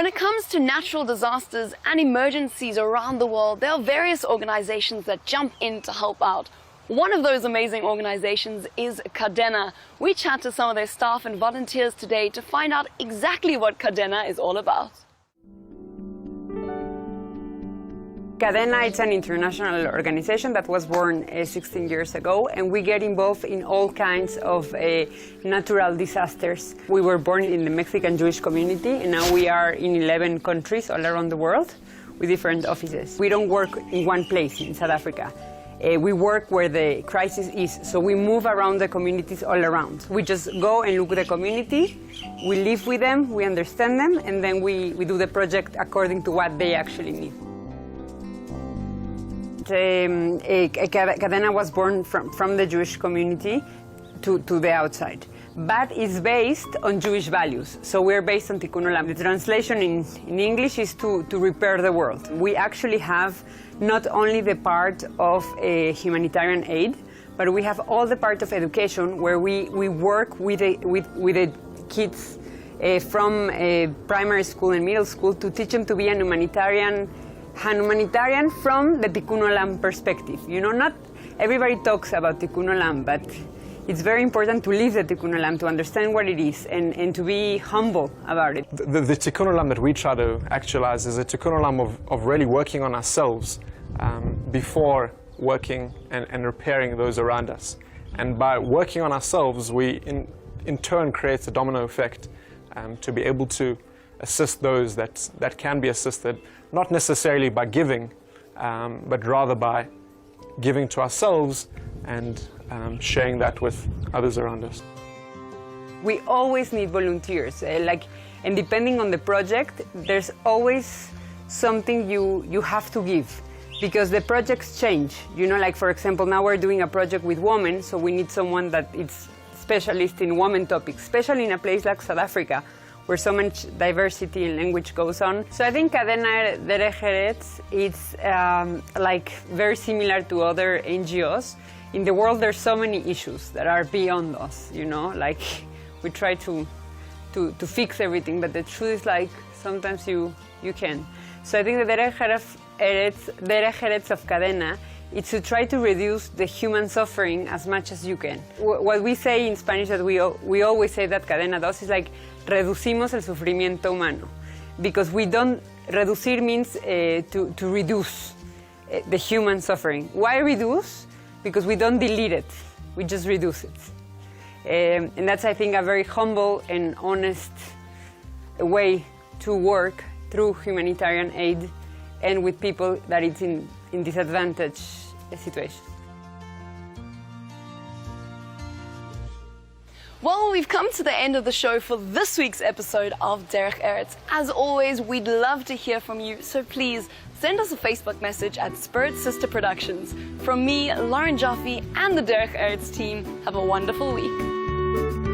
When it comes to natural disasters and emergencies around the world, there are various organizations that jump in to help out. One of those amazing organizations is CADENA. We chat to some of their staff and volunteers today to find out exactly what CADENA is all about. CADENA is an international organization that was born 16 years ago, and we get involved in all kinds of natural disasters. We were born in the Mexican Jewish community, and now we are in 11 countries all around the world with different offices. We don't work in one place in South Africa. We work where the crisis is, so we move around the communities all around. We just go and look at the community, we live with them, we understand them, and then we do the project according to what they actually need. CADENA was born from the Jewish community to the outside, but it's based on Jewish values. So we're based on Tikkun Olam. The translation in English is to repair the world. We actually have not only the part of humanitarian aid, but we have all the part of education where we work with the kids from primary school and middle school to teach them to be a humanitarian from the Tikkun Olam perspective. You know, not everybody talks about Tikkun Olam, but it's very important to live the Tikkun Olam, to understand what it is, and to be humble about it. The Tikkun Olam that we try to actualize is a Tikkun Olam of really working on ourselves before working and repairing those around us. And by working on ourselves, we in turn create a domino effect to be able to assist those that can be assisted, not necessarily by giving, but rather by giving to ourselves and sharing that with others around us. We always need volunteers, and depending on the project, there's always something you have to give, because the projects change. You know, like for example, now we're doing a project with women, so we need someone that is specialist in women topics, especially in a place like South Africa, where so much diversity in language goes on. So I think CADENA it's like very similar to other NGOs. In the world, there's so many issues that are beyond us, you know, like we try to fix everything, but the truth is like sometimes you can. So I think the Derech Eretz of CADENA is to try to reduce the human suffering as much as you can. What we say in Spanish that we always say that CADENA does is like reducimos el sufrimiento humano, because we don't, reducir means to reduce the human suffering. Why reduce? Because we don't delete it, we just reduce it. And that's, I think, a very humble and honest way to work through humanitarian aid and with people that it's in disadvantaged situations. Well, we've come to the end of the show for this week's episode of Derech Eretz. As always, we'd love to hear from you, so please send us a Facebook message at Spirit Sister Productions. From me, Lauren Jaffe, and the Derech Eretz team, have a wonderful week.